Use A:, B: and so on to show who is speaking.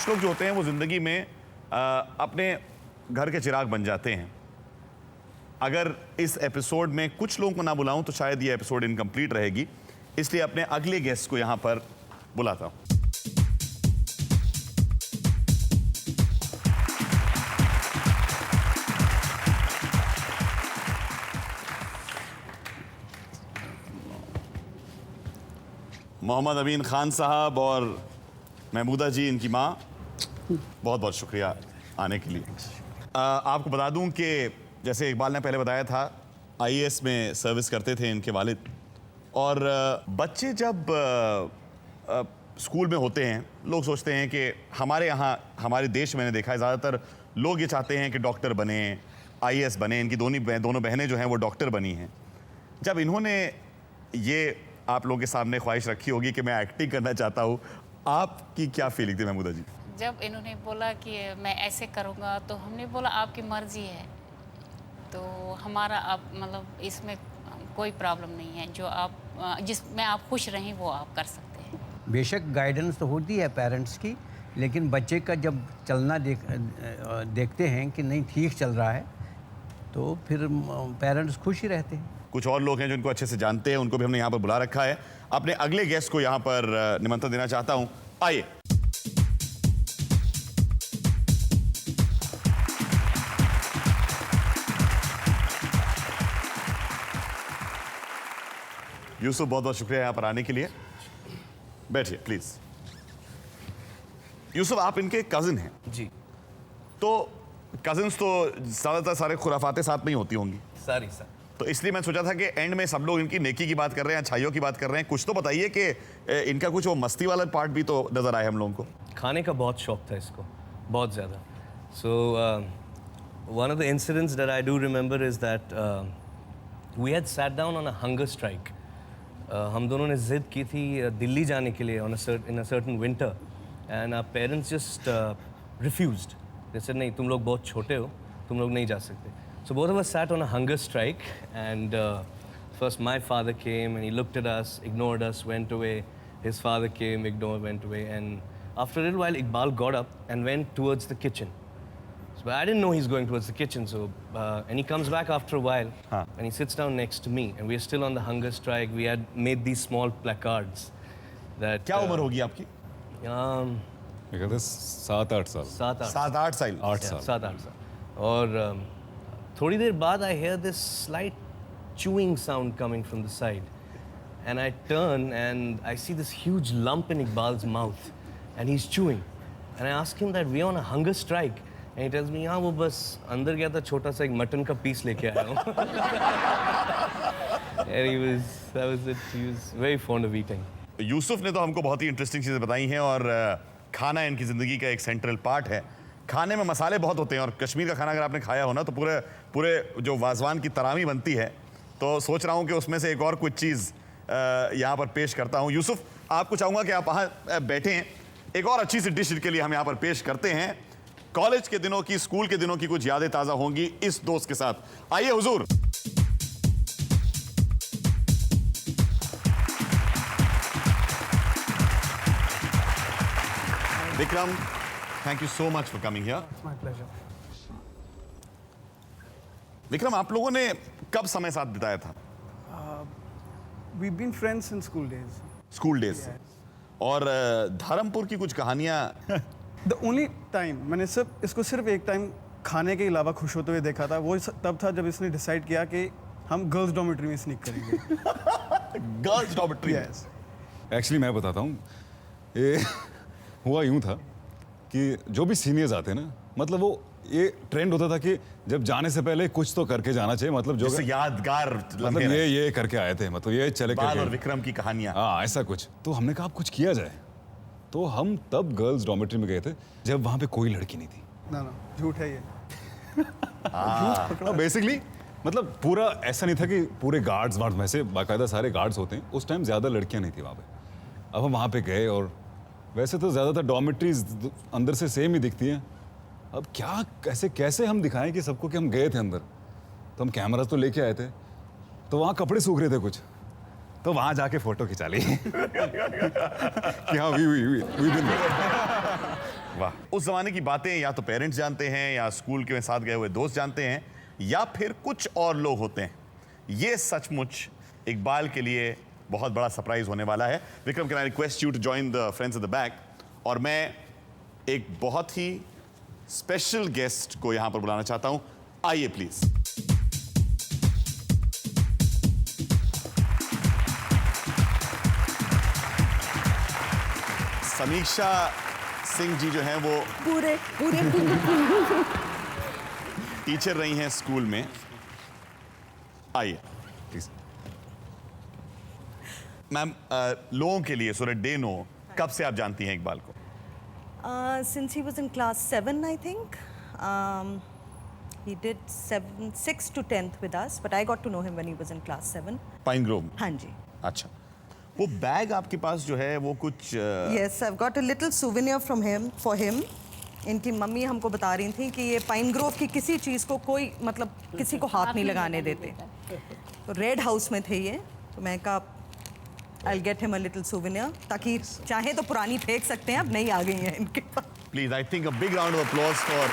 A: कुछ लोग जो होते हैं वो ज़िंदगी में अपने घर के चिराग बन जाते हैं। अगर इस एपिसोड में कुछ लोगों को ना बुलाऊं तो शायद ये एपिसोड इनकम्प्लीट रहेगी, इसलिए अपने अगले गेस्ट को यहां पर बुलाता हूं। मोहम्मद अमीन खान साहब और महमूदा जी, इनकी माँ, बहुत बहुत शुक्रिया आने के लिए। आपको बता दूं कि जैसे इकबाल ने पहले बताया था, आईएएस में सर्विस करते थे इनके वालिद। और बच्चे जब स्कूल में होते हैं, लोग सोचते हैं कि हमारे यहाँ, हमारे देश में मैंने देखा है ज़्यादातर लोग ये चाहते हैं कि डॉक्टर बने, आईएएस बने। इनकी दोनों बहनें जो हैं वो डॉक्टर बनी हैं। जब इन्होंने ये आप लोगों के सामने ख्वाहिश रखी होगी कि मैं एक्टिंग करना चाहता हूँ, आपकी क्या फीलिंग थी महमूदा जी?
B: जब इन्होंने बोला कि मैं ऐसे करूँगा तो हमने बोला आपकी मर्ज़ी है, तो हमारा आप मतलब इसमें कोई प्रॉब्लम नहीं है। जो आप जिसमें आप खुश रहें वो आप कर सकते हैं।
C: बेशक गाइडेंस तो होती है पेरेंट्स की, लेकिन बच्चे का जब चलना देखते हैं कि नहीं ठीक चल रहा है तो फिर पेरेंट्स खुश ही रहते हैं।
A: कुछ और लोग हैं जो इनको अच्छे से जानते हैं, उनको भी हमने यहाँ पर बुला रखा है। अपने अगले गेस्ट को यहाँ पर निमंत्रण देना चाहता हूँ। आइए। यूसुफ, बहुत बहुत शुक्रिया यहाँ पर आने के लिए। बैठिए प्लीज। यूसुफ, आप इनके कजिन हैं
D: जी।
A: तो कजिन्स तो ज़्यादातर सारे खुराफाते साथ में ही होती होंगी।
D: सारी सर।
A: तो इसलिए मैं सोचा था कि एंड में सब लोग इनकी नेकी की बात कर रहे हैं, अच्छाइयों की बात कर रहे हैं। कुछ तो बताइए कि इनका कुछ वो मस्ती वाला पार्ट भी तो नजर आए हम लोगों को।
D: खाने का बहुत शौक था इसको, बहुत ज़्यादा। So one of the incidents that I do remember is that we had sat down on a hunger strike. हम दोनों ने जिद की थी दिल्ली जाने के लिए in a certain winter, and our parents just refused. They said नहीं, तुम लोग बहुत छोटे हो, तुम लोग नहीं जा सकते। So both of us sat on a hunger strike, and first my father came and he looked at us, ignored us, went away. His father came, ignored, went away, and after a little while Iqbal got up and went towards the kitchen. So I didn't know he's going towards the kitchen, so and he comes back after a while and he sits down next to me, and we're still on the hunger strike. We had made these small placards that
A: क्या उम्र होगी आपकी?
D: um,
E: 7-8 साल।
A: 7-8 साल।
E: 8 साल।
D: 7-8 साल। और थोड़ी देर बाद I hear this slight chewing sound coming from the side, and I turn and I see this huge lump in Iqbal's mouth, and he's chewing, and I ask him that we're on a hunger strike, and he tells me, हाँ वो बस अंदर गया था, छोटा सा एक mutton का पीस लेके आया हूँ। And that was it. He was very fond of eating.
A: Yusuf ने तो हमको बहुत ही इंटरेस्टिंग चीज़ें बताई हैं, और खाना इनकी ज़िंदगी का एक सेंट्रल पार्ट है। खाने में मसाले बहुत होते हैं, और कश्मीर का खाना अगर आपने खाया हो ना तो पूरे जो वाजवान की तरामी बनती है, तो सोच रहा हूँ कि उसमें से एक और कुछ चीज़ यहाँ पर पेश करता हूँ। यूसुफ, आपको चाहूँगा कि आप वहाँ बैठे हैं। एक और अच्छी सी डिश के लिए हम यहाँ पर पेश करते हैं। कॉलेज के दिनों की, स्कूल के दिनों की कुछ यादें ताज़ा होंगी इस दोस्त के साथ। आइए हुजूर। Vikram, thank you so much for coming here.
F: It's my pleasure.
A: Vikram, आप लोगों ने कब समय साथ बिताया था?
F: We've been friends since school days.
A: School days. और धर्मपुर की कुछ कहानियां।
F: The only time मैंने इसको सिर्फ एक टाइम खाने के अलावा खुश होते हुए देखा था, वो तब था जब इसने डिसाइड किया कि हम गर्ल्स डॉर्मेटरी में स्नीक करेंगे।
A: Girls dormitory.
F: Yes.
E: एक्चुअली मैं बताता हूँ, ये हुआ यूँ था कि जो भी सीनियर्स आते ना, मतलब वो ये ट्रेंड होता था कि जब जाने से पहले कुछ तो करके जाना चाहिए, मतलब जो
A: यादगार,
E: मतलब ये करके आए थे, मतलब ये चले
A: बाल
E: करके।
A: और विक्रम की कहानियां।
E: हाँ, ऐसा कुछ। तो हमने कहा अब कुछ किया जाए, तो हम तब गर्ल्स डॉर्मेटरी में गए थे जब वहाँ पे कोई लड़की नहीं थी।
F: ना झूठ है ये।
E: बेसिकली मतलब पूरा ऐसा नहीं था कि पूरे गार्ड्स में से बाकायदा सारे गार्ड्स होते हैं, उस टाइम ज़्यादा लड़कियाँ नहीं थी वहाँ पे। अब हम वहाँ पे गए, और वैसे तो ज़्यादातर डॉर्मेटरीज अंदर से सेम ही दिखती हैं। अब क्या कैसे हम दिखाएं कि सबको कि हम गए थे अंदर। तो हम कैमरा तो लेके आए थे, तो वहाँ कपड़े सूख रहे थे कुछ, तो वहाँ जाके फ़ोटो खिंचा ली कि हाँ वी बिन।
A: वाह, उस जमाने की बातें या तो पेरेंट्स जानते हैं या स्कूल के साथ गए हुए दोस्त जानते हैं या फिर कुछ और लोग होते हैं। ये सचमुच इकबाल के लिए बहुत बड़ा सरप्राइज होने वाला है। Vikram, can I request you to join the friends at the back? और मैं एक बहुत ही स्पेशल गेस्ट को यहां पर बुलाना चाहता हूं। आइए प्लीज। समीक्षा सिंह जी जो हैं वो
G: पूरे
A: टीचर रही हैं स्कूल में। आइए प्लीज। मैम, लोगों के लिए सो दैट दे नो, कब से आप जानती हैं इकबाल को?
G: Since he was in class 7, I think. He did 6 to 10th with us, but I got to know him when he was in class 7.
A: Pine Grove.
G: हाँ जी.
A: अच्छा, वो बैग आपके पास जो है वो कुछ
G: Yes, I've got a little souvenir from him for him. इनकी mummy हमको बता रही थी कि ये पाइन ग्रोव की किसी चीज़ को कोई मतलब किसी को हाथ नहीं लगाने देते। तो रेड हाउस में थे ये, तो मैं कहा I'll get him a little souvenir ताकि चाहे तो पुरानी फेंक सकते हैं, अब नई आ गई हैं इनके पास।
A: Please, I think a big round of applause for